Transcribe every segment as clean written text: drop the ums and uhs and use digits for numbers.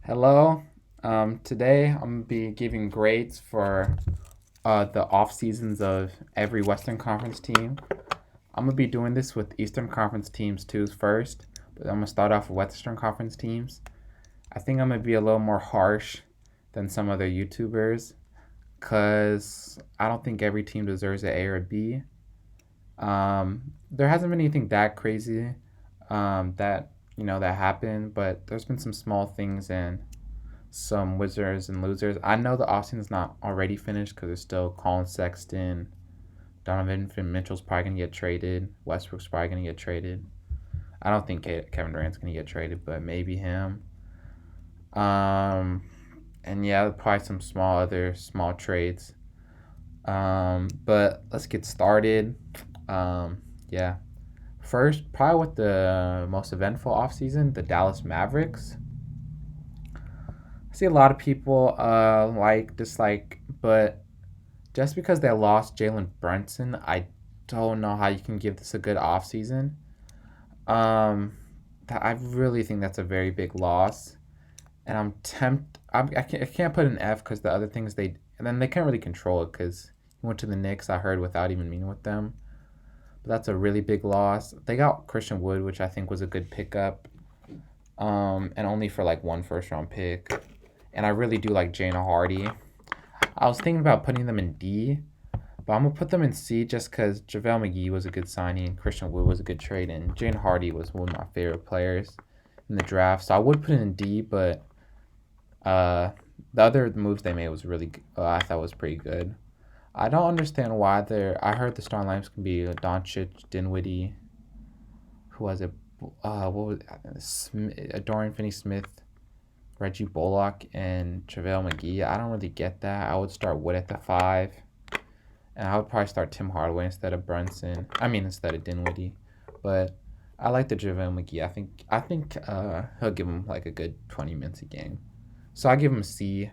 Hello. Today I'm gonna be giving grades for the off seasons of every Western Conference team. I'm gonna be doing this with Eastern Conference teams too first, but I'm gonna start off with Western Conference teams. I think I'm gonna be a little more harsh than some other YouTubers, cause I don't think every team deserves an A or a B. There hasn't been anything that crazy that that happened, but there's been some small things and some wizards and losers. I know the offseason's not already finished because there's still Colin Sexton, Donovan Mitchell's probably gonna get traded. Westbrook's probably gonna get traded. I don't think Kevin Durant's gonna get traded, but maybe him. Um, and yeah, probably some other small trades. But let's get started. Yeah. First, probably with the most eventful offseason, the Dallas Mavericks. I see a lot of people like dislike, but just because they lost Jalen Brunson, I don't know how you can give this a good offseason. Um, I really think that's a very big loss, and I'm tempted. I can't put an F because the other things and then they can't really control it because he went to the Knicks. I heard without even meeting with them, but that's a really big loss. They got Christian Wood, which I think was a good pickup, and only for like one first round pick. And I really do like Jane Hardy. I was thinking about putting them in D, but I'm gonna put them in C just because JaVale McGee was a good signing, Christian Wood was a good trade, and Jane Hardy was one of my favorite players in the draft. So I would put it in D, but uh, the other moves they made was really, I thought was pretty good. I don't understand why they're. I heard the starting lineups can be Doncic, Dinwiddie, who was it? What was Dorian Finney-Smith, Reggie Bullock, and JaVale McGee. I don't really get that. I would start Wood at the five. And I would probably start Tim Hardaway instead of Brunson. I mean, instead of Dinwiddie. But I like the JaVale McGee. I think he'll give him like a good 20 minutes a game. So I give him a C.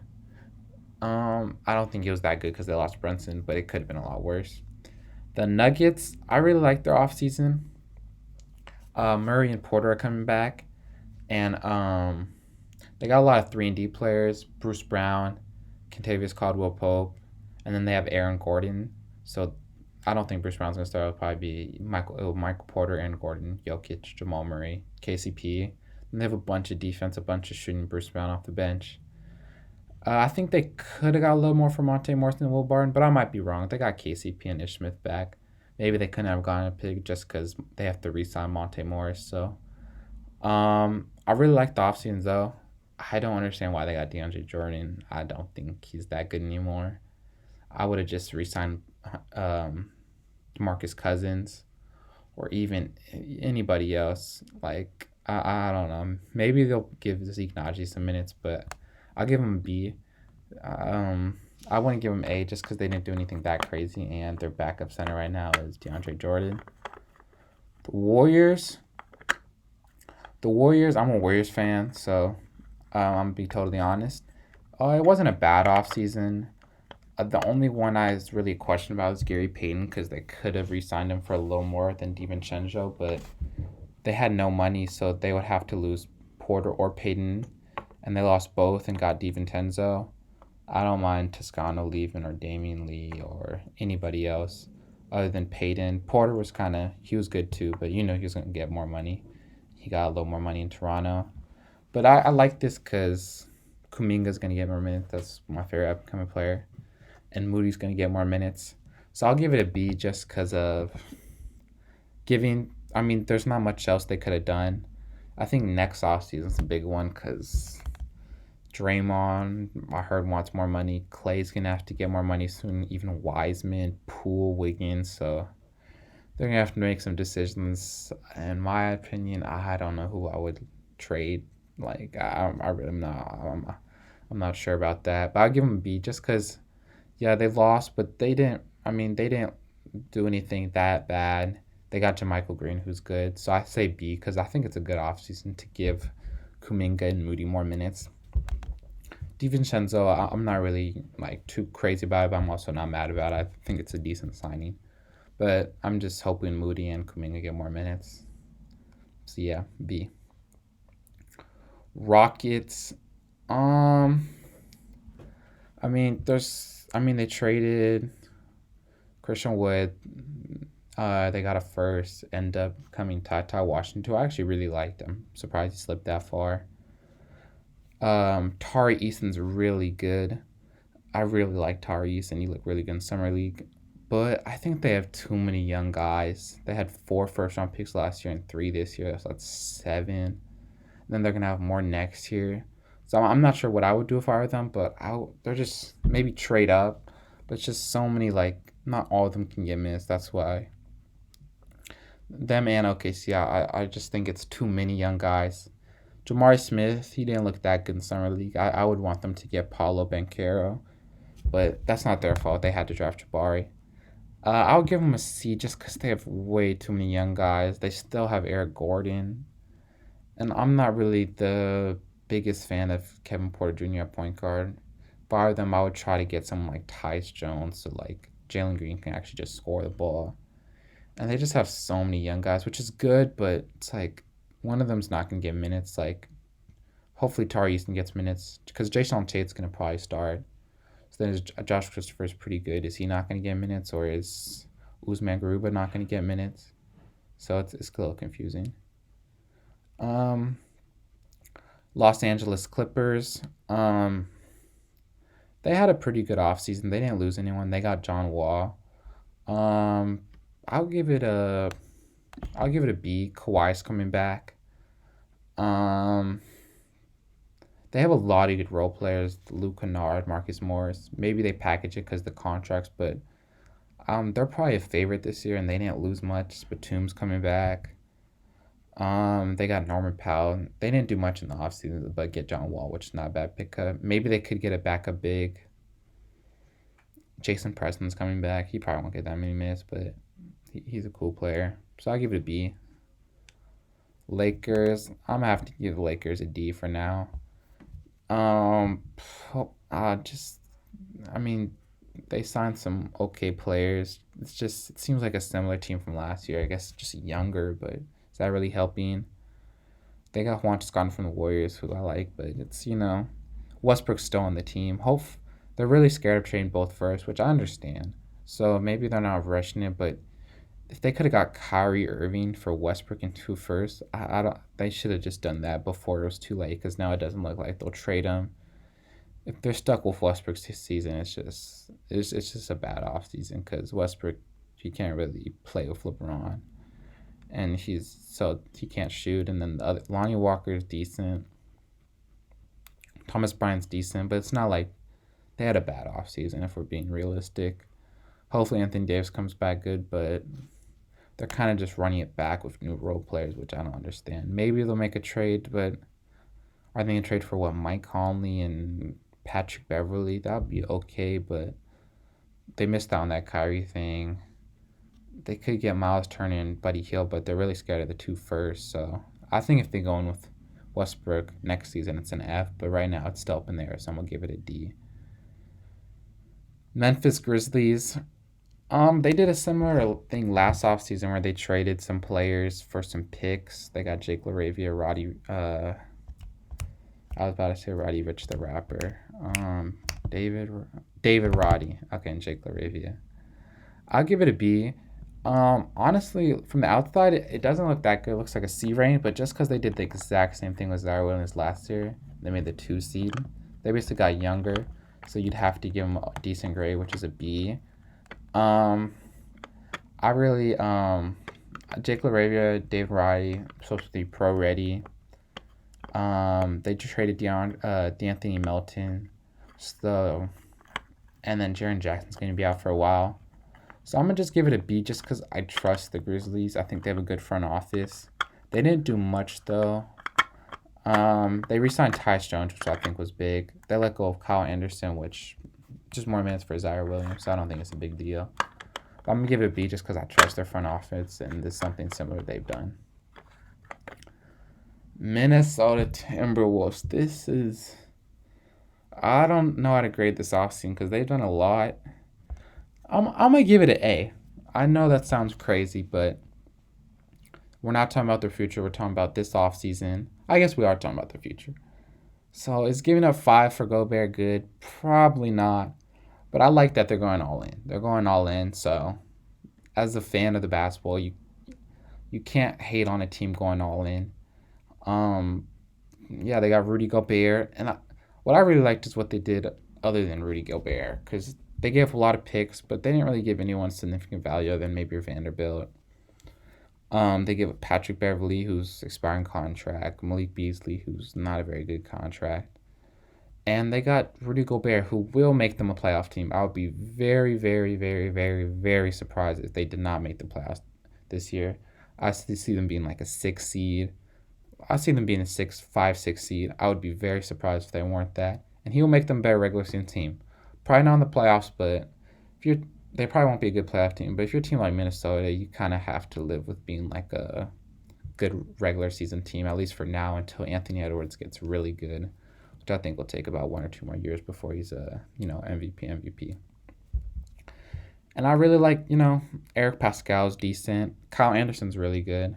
I don't think he was that good because they lost Brunson, but it could have been a lot worse. The Nuggets, I really like their offseason. Murray and Porter are coming back, and they got a lot of 3 and D players. Bruce Brown, Kentavious Caldwell Pope, and then they have Aaron Gordon. So I don't think Bruce Brown's gonna start. It'll probably be Michael Porter, Aaron Gordon, Jokic, Jamal Murray, KCP. And they have a bunch of defense, a bunch of shooting Bruce Brown off the bench. I think they could have got a little more from Monte Morris and Will Barton, but I might be wrong. They got KCP and Ish Smith back. Maybe they couldn't have gotten a pick just because they have to re-sign Monte Morris. So I really like the offseasons though. I don't understand why they got DeAndre Jordan. I don't think he's that good anymore. I would have just re-signed Marcus Cousins or even anybody else. Like I don't know. Maybe they'll give Zeke Naji some minutes, but I'll give him a B. I wouldn't give him A just because they didn't do anything that crazy, and their backup center right now is DeAndre Jordan. The Warriors. The Warriors. I'm a Warriors fan, so I'm gonna be totally honest. It wasn't a bad offseason. The only one I was really questioned about is Gary Payton because they could have re-signed him for a little more than DiVincenzo, but they had no money, so they would have to lose Porter or Payton, and they lost both and got DiVincenzo. I don't mind Toscano leaving or Damian Lee or anybody else other than Payton. Porter was he was good too, but he was going to get more money. He got a little more money in Toronto. But I like this because Kuminga's going to get more minutes. That's my favorite upcoming player. And Moody's going to get more minutes. So I'll give it a B just because of there's not much else they could have done. I think next offseason's a big one because Draymond, I heard, wants more money. Clay's going to have to get more money soon. Even Wiseman, Poole, Wiggins. So they're going to have to make some decisions. In my opinion, I don't know who I would trade. Like, I really am not. I'm not sure about that. But I'll give them a B just because, yeah, they lost, but they didn't. They didn't do anything that bad. They got JaMychal Green, who's good. So I say B because I think it's a good offseason to give Kuminga and Moody more minutes. DiVincenzo, I'm not really too crazy about it, but I'm also not mad about it. I think it's a decent signing. But I'm just hoping Moody and Kuminga get more minutes. So yeah, B. Rockets. Um, they traded Christian Wood. They got a first. End up coming Ty Washington, who I actually really liked. I'm surprised he slipped that far. Tari Eason's really good. I really like Tari Eason. He looked really good in summer league. But I think they have too many young guys. They had 4 first round picks last year and 3 this year. So that's 7. And then they're gonna have more next year. So I'm not sure what I would do if I were them, but they're just maybe trade up. But it's just so many, like, not all of them can get minutes. That's why them and OKC. I just think it's too many young guys. Jamari Smith, he didn't look that good in summer league. I would want them to get Paulo Banchero, but that's not their fault. They had to draft Jabari. I'll give them a C just because they have way too many young guys. They still have Eric Gordon, and I'm not really the biggest fan of Kevin Porter Jr. at point guard. If I were them, I would try to get someone like Tyus Jones, so like Jalen Green can actually just score the ball. And they just have so many young guys, which is good, but it's like one of them's not gonna get minutes. Like hopefully Tari Easton gets minutes because Jason Tate's gonna probably start. So then Josh Christopher's pretty good. Is he not gonna get minutes, or is Usman Garuba not gonna get minutes? So it's a little confusing. Um, Los Angeles Clippers. They had a pretty good offseason. They didn't lose anyone. They got John Wall. Um, I'll give it a I'll give it a B. Kawhi's coming back. Um, they have a lot of good role players. Luke Kennard, Marcus Morris. Maybe they package it because the contracts, but they're probably a favorite this year, and they didn't lose much. Batum's coming back. They got Norman Powell. They didn't do much in the offseason, but get John Wall, which is not a bad pickup. Maybe they could get a backup big. Jason Preston's coming back. He probably won't get that many minutes, but he's a cool player. So I'll give it a B. Lakers. I'm gonna have to give the Lakers a D for now. Um, just I mean, they signed some okay players. It seems like a similar team from last year. I guess just younger, but is that really helping? They got Juan Toscano from the Warriors, who I like, but it's Westbrook's still on the team. They're really scared of trading both first, which I understand. So maybe they're not rushing it, but if they could have got Kyrie Irving for Westbrook and 2 first, I don't. They should have just done that before it was too late. Because now it doesn't look like they'll trade him. If they're stuck with Westbrook this season, it's just a bad offseason because Westbrook, he can't really play with LeBron, and he can't shoot. And then the other Lonnie Walker is decent. Thomas Bryant's decent, but it's not like they had a bad offseason if we're being realistic. Hopefully Anthony Davis comes back good, but they're kind of just running it back with new role players, which I don't understand. Maybe they'll make a trade, but are they going to trade for what, Mike Conley and Patrick Beverly? That would be okay, but they missed out on that Kyrie thing. They could get Miles Turner and Buddy Hield, but they're really scared of the 2 first. So I think if they go in with Westbrook next season, it's an F, but right now it's still up in there, so I'm going to give it a D. Memphis Grizzlies. They did a similar thing last offseason where they traded some players for some picks. They got Jake LaRavia, I was about to say Roddy Rich the rapper. David Roddy. Okay, and Jake LaRavia. I'll give it a B. Honestly, from the outside, it doesn't look that good. It looks like a C rank, but just because they did the exact same thing with Zaire Williams last year, they made the 2 seed. They basically got younger, so you'd have to give them a decent grade, which is a B. I really Jake LaRavia, Dave Roddy, supposed to be pro ready. They just traded D'Anthony Melton, so and then Jaren Jackson's going to be out for a while. So I'm gonna just give it a B, just because I trust the Grizzlies. I think they have a good front office. They didn't do much though. They re-signed Tyus Jones, which I think was big. They let go of Kyle Anderson, which just more minutes for Zaire Williams, so I don't think it's a big deal. But I'm going to give it a B just because I trust their front offense, and this is something similar they've done. Minnesota Timberwolves. I don't know how to grade this offseason because they've done a lot. I'm going to give it an A. I know that sounds crazy, but we're not talking about their future. We're talking about this offseason. I guess we are talking about their future. So is giving up 5 for Gobert good? Probably not. But I like that they're going all in. They're going all in. So as a fan of the basketball, you can't hate on a team going all in. Um, yeah, they got Rudy Gobert, and what I really liked is what they did other than Rudy Gobert, because they gave a lot of picks, but they didn't really give anyone significant value other than maybe Vanderbilt. They give Patrick Beverly, who's expiring contract, Malik Beasley, who's not a very good contract, and they got Rudy Gobert, who will make them a playoff team. I would be very, very, very, very, very surprised if they did not make the playoffs this year. I see them being like a 6 seed. I see them being a 6 seed. I would be very surprised if they weren't that. And he will make them a better regular season team. Probably not in the playoffs, but if you're, they probably won't be a good playoff team. But if you're a team like Minnesota, you kind of have to live with being like a good regular season team, at least for now, until Anthony Edwards gets really good, which I think will take about 1 or 2 more years before he's a MVP. And I really like Eric Pascal's decent. Kyle Anderson's really good.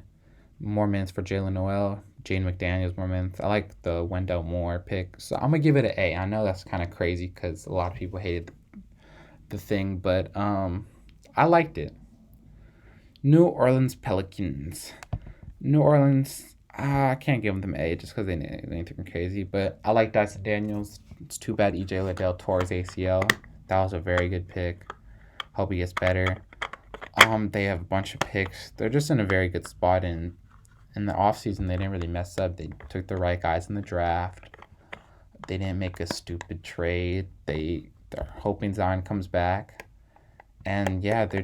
More minutes for Jalen Noel. Jane McDaniels more minutes. I like the Wendell Moore pick. So I'm going to give it an A. I know that's kind of crazy because a lot of people hated the thing, but I liked it. New Orleans Pelicans. New Orleans, I can't give them A just because they didn't anything crazy, but I like Dyson Daniels. It's too bad EJ Liddell tore his ACL. That was a very good pick. Hope he gets better. They have a bunch of picks. They're just in a very good spot in the offseason. They didn't really mess up. They took the right guys in the draft. They didn't make a stupid trade. They're hoping Zion comes back. And yeah, they've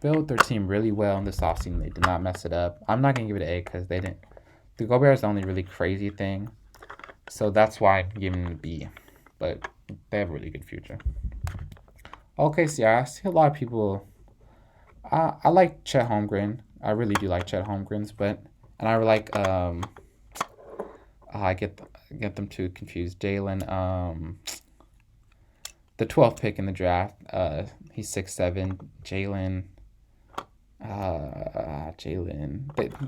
built their team really well in this offseason. They did not mess it up. I'm not gonna give it an A because they didn't. The Gobert is the only really crazy thing, so that's why I'm giving them a B. But they have a really good future. Okay, so yeah, I see a lot of people. I like Chet Holmgren. I really do like Chet Holmgren's, and I like I get them too confused. Jalen, the 12th pick in the draft. He's 6'7". Jalen.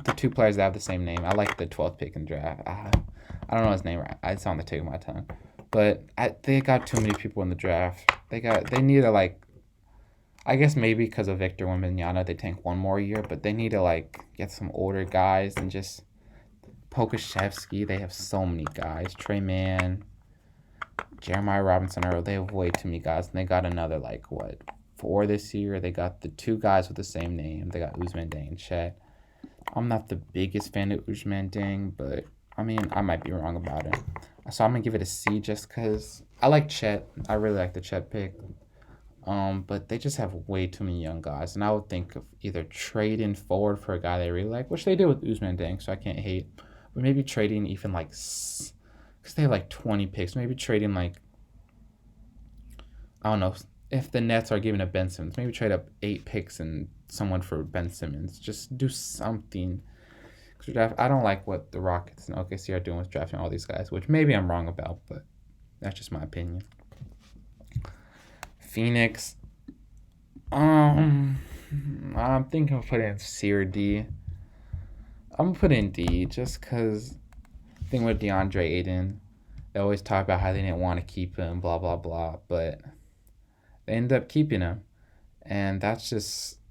The two players that have the same name. I like the 12th pick in the draft. I don't know his name. It's on the tip of my tongue, but they got too many people in the draft. They need to like. I guess maybe because of Victor Wembanyama, they tank one more year, but they need to like get some older guys and just Pokashevsky. They have so many guys. Trey Mann, Jeremiah Robinson Earl. They have way too many guys, and they got another like 4 this year. They got the 2 guys with the same name. They got Usman Deng and Chet. I'm not the biggest fan of Usman Deng, but I mean I might be wrong about it. So I'm gonna give it a C just because I like Chet. I really like the Chet pick. But they just have way too many young guys, and I would think of either trading forward for a guy they really like, which they did with Usman Deng, so I can't hate. But maybe trading even like, because they have like 20 picks, maybe trading like, I don't know, if the Nets are giving up Ben Simmons, maybe trade up 8 picks and someone for Ben Simmons. Just do something. I don't like what the Rockets and OKC are doing with drafting all these guys, which maybe I'm wrong about, but that's just my opinion. Phoenix. I'm thinking of putting in C or D. I'm gonna put in D just because thing with DeAndre Ayton, they always talk about how they didn't want to keep him, blah blah blah, but they ended up keeping him, and that's just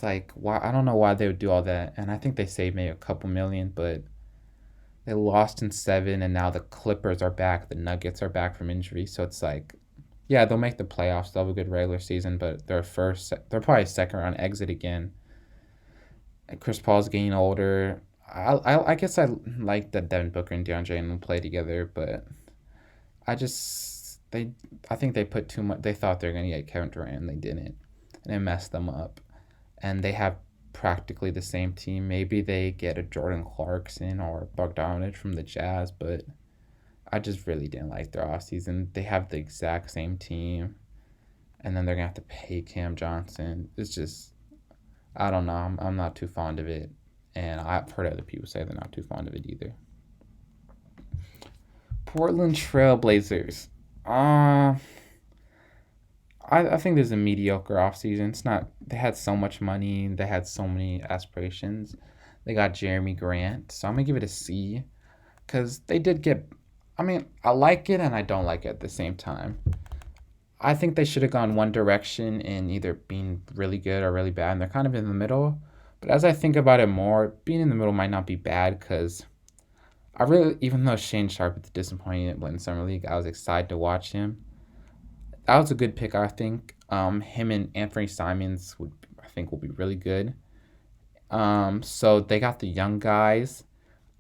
like why I don't know why they would do all that, and I think they saved maybe a couple million, but they lost in 7, and now the Clippers are back, the Nuggets are back from injury, so it's like. Yeah, they'll make the playoffs. They'll have a good regular season, but they're probably second round exit again. And Chris Paul's getting older. I guess I like that Devin Booker and DeAndre Ayton play together, but I just I think they put too much. They thought they were gonna get Kevin Durant, and they didn't, and it messed them up. And they have practically the same team. Maybe they get a Jordan Clarkson or Bogdanovich from the Jazz, but. I just really didn't like their offseason. They have the exact same team, and then they're going to have to pay Cam Johnson. It's just, I don't know. I'm not too fond of it, and I've heard other people say they're not too fond of it either. Portland Trailblazers. I think there's a mediocre offseason. It's not, they had so much money, they had so many aspirations. They got Jeremy Grant, so I'm going to give it a C. because they did get. I mean, I like it and I don't like it at the same time. I think they should have gone one direction in either being really good or really bad, and they're kind of in the middle. But as I think about it more, being in the middle might not be bad because I really, even though Shane Sharp is disappointing at Win Summer League, I was excited to watch him. That was a good pick, I think. Him and Anthony Simons would, I think, will be really good. So they got the young guys.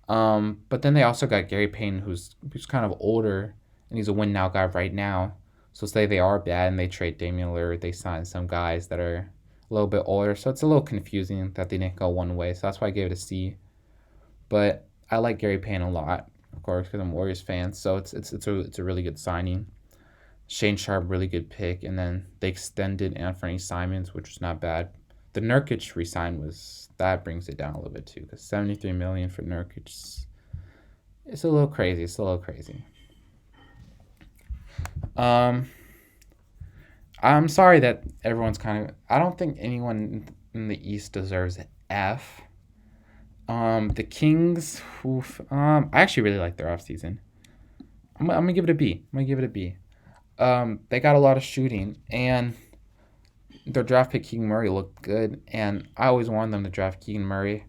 But then they also got Gary Payton, who's kind of older, and he's a win now guy right now. So say they are bad and they trade Damian Lillard, they sign some guys that are a little bit older. So it's a little confusing that they didn't go one way. So that's why I gave it a C. But I like Gary Payton a lot, of course, because I'm a Warriors fan. So it's a really good signing. Shane Sharp, really good pick, and then they extended Anthony Simons, which was not bad. The Nurkic resign was that brings it down a little bit too, because 73 million for Nurkic, it's a little crazy. It's a little crazy. Um, I'm sorry that everyone's kind of. I don't think anyone in the East deserves an F. The Kings. Oof, I actually really like their offseason. I'm gonna give it a B. I'm gonna give it a B. They got a lot of shooting, and their draft pick Keegan Murray looked good, and I always wanted them to draft Keegan Murray.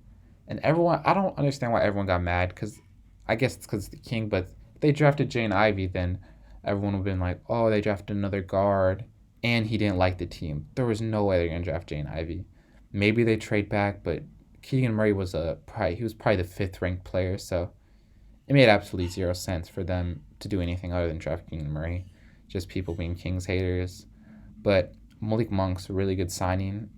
And everyone, I don't understand why everyone got mad because I guess it's because the King, but if they drafted Jane Ivey, then everyone would have been like, oh, they drafted another guard, and he didn't like the team. There was no way they're gonna draft Jane Ivey. Maybe they trade back, but Keegan Murray he was probably the fifth ranked player, so it made absolutely zero sense for them to do anything other than draft Keegan Murray. Just people being Kings haters, but Malik Monk's a really good signing.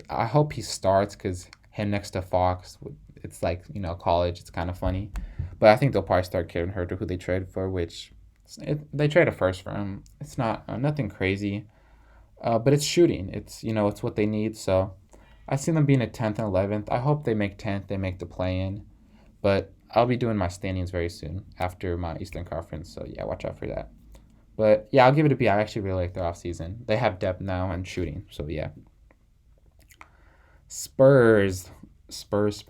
I hope he starts because him next to Fox, it's like, college. It's kind of funny. But I think they'll probably start Kevin Huerter, who they traded for, which they trade a first for him. It's not nothing crazy, but it's shooting. It's what they need. So I see them being at 10th and 11th. I hope they make 10th. They make the play-in. But I'll be doing my standings very soon after my Eastern Conference. So, yeah, watch out for that. But, yeah, I'll give it a B. I actually really like their offseason. They have depth now and shooting. So, yeah. Spurs. Spurs.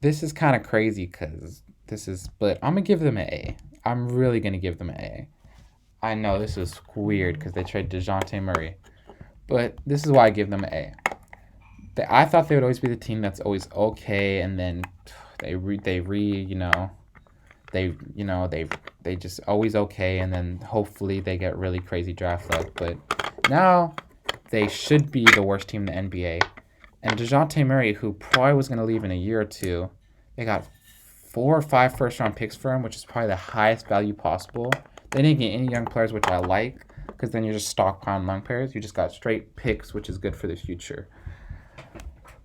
This is kind of crazy but I'm going to give them an A. I'm really going to give them an A. I know this is weird because they traded DeJounte Murray. But this is why I give them an A. I thought they would always be the team that's always okay, and then they just always okay, and then hopefully they get really crazy draft luck. But now they should be the worst team in the NBA. And DeJounte Murray, who probably was going to leave in a year or two, they got 4 or 5 first-round picks for him, which is probably the highest value possible. They didn't get any young players, which I like, because then you're just stockpiling young players. You just got straight picks, which is good for the future.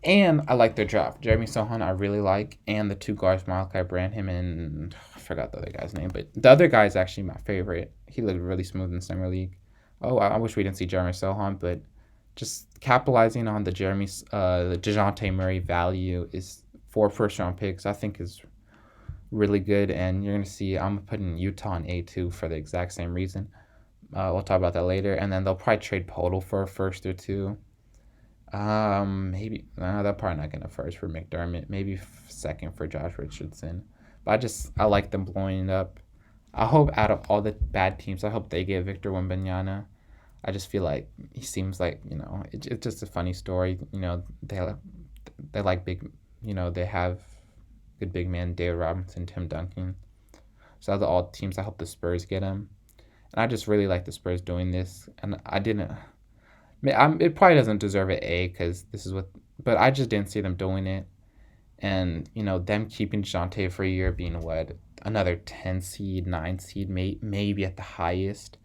And I like their draft. Jeremy Sohan, I really like. And the 2 guards, Malachi Branham, and I forgot the other guy's name. But the other guy is actually my favorite. He looked really smooth in Summer League. Oh, I wish we didn't see Jeremy Sohan, but just capitalizing on the DeJounte Murray value is 4 first-round picks, I think is really good. And you're going to see I'm putting Utah in A2 for the exact same reason. We'll talk about that later. And then they'll probably trade Podol for a first or two. Maybe they're probably not gonna first for McDermott. Maybe second for Josh Richardson. But I like them blowing it up. I hope out of all the bad teams, I hope they get Victor Wembanyama. I just feel like he seems like it's just a funny story. They like big. They have good big man David Robinson, Tim Duncan. So out of all teams, I hope the Spurs get him. And I just really like the Spurs doing this. And I didn't. It probably doesn't deserve an A because this is but I just didn't see them doing it. And, them keeping DeJounte for a year being another 10 seed, 9 seed, maybe at the highest.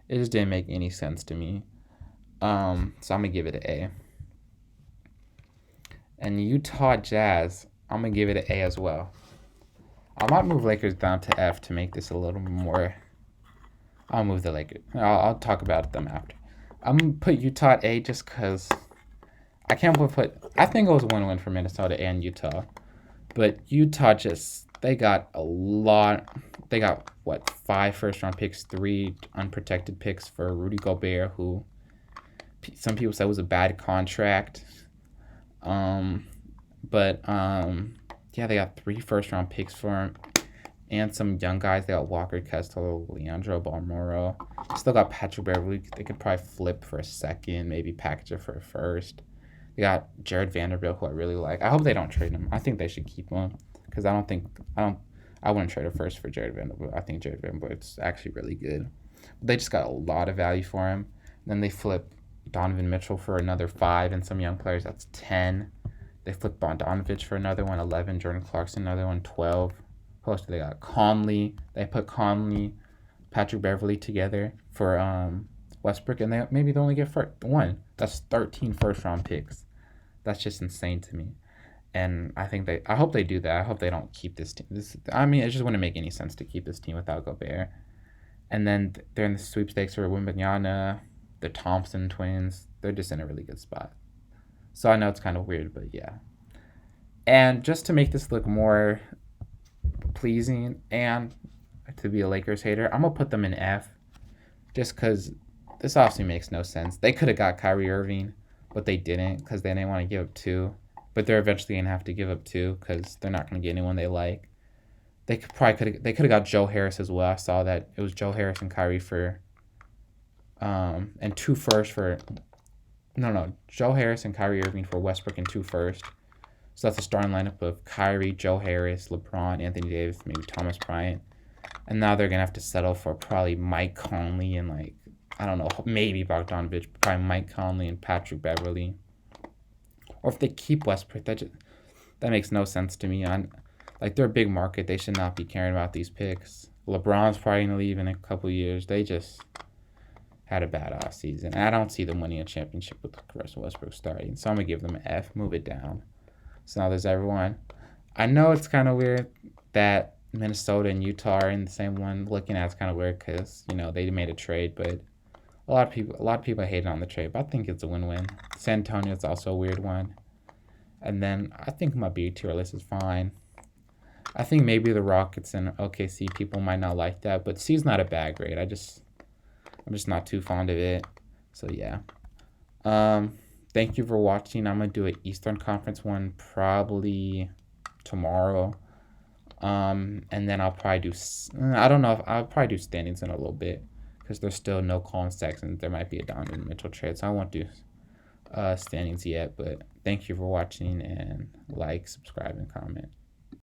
It just didn't make any sense to me. So I'm going to give it an A. And Utah Jazz, I'm going to give it an A as well. I might move Lakers down to F to make this a little more. I'll move the Lakers. I'll talk about them after. I'm going to put Utah at A just because I can't I think it was a win-win for Minnesota and Utah. But Utah they got a lot. They got, 5 first-round picks, 3 unprotected picks for Rudy Gobert, who some people said was a bad contract. But yeah, they got 3 first-round picks for him and some young guys. They got Walker Kessler, Leandro Balmoro. Still got Patrick Beverly. They could probably flip for a second, maybe package it for a first. They got Jared Vanderbilt, who I really like. I hope they don't trade him. I think they should keep him because I wouldn't trade a first for Jared Vanderbilt. I think Jared Vanderbilt's actually really good. But they just got a lot of value for him. Then they flip Donovan Mitchell for another 5 and some young players. That's 10. They flip Bogdanovich for another one, 11. Jordan Clarkson, another one, 12. Post they got Conley. They put Conley, Patrick Beverly together for Westbrook, and they only get one. That's 13 first-round picks. That's just insane to me. And I hope they do that. I hope they don't keep this team. It just wouldn't make any sense to keep this team without Gobert. And then they're in the sweepstakes for Wembanyama, the Thompson twins. They're just in a really good spot. So I know it's kind of weird, but yeah. And just to make this look more pleasing and to be a Lakers hater, I'm going to put them in F just because this obviously makes no sense. They could have got Kyrie Irving, but they didn't because they didn't want to give up 2. But they're eventually going to have to give up 2 because they're not going to get anyone they like. They could have got Joe Harris as well. I saw that it was Joe Harris and Kyrie for and 2 first for Joe Harris and Kyrie Irving for Westbrook and 2 first. So that's a starting lineup of Kyrie, Joe Harris, LeBron, Anthony Davis, maybe Thomas Bryant. And now they're going to have to settle for probably Mike Conley and maybe Bogdanovich, but probably Mike Conley and Patrick Beverly. Or if they keep Westbrook, that makes no sense to me. They're a big market. They should not be caring about these picks. LeBron's probably going to leave in a couple years. They just had a bad offseason. And I don't see them winning a championship with Russell Westbrook starting. So I'm going to give them an F, move it down. So now there's everyone. I know it's kind of weird that Minnesota and Utah are in the same one. Looking at it's kind of weird because, they made a trade, but a lot of people hated on the trade, but I think it's a win-win. San Antonio's also a weird one. And then I think my B tier list is fine. I think maybe the Rockets and OKC people might not like that, but C's not a bad grade. I'm just not too fond of it. So yeah. Thank you for watching. I'm gonna do an Eastern Conference one probably tomorrow. And then I'll probably do. I don't know if I'll probably do standings in a little bit because there's still no Colin Sexton. There might be a Donovan Mitchell trade, so I won't do standings yet. But thank you for watching and subscribe, and comment.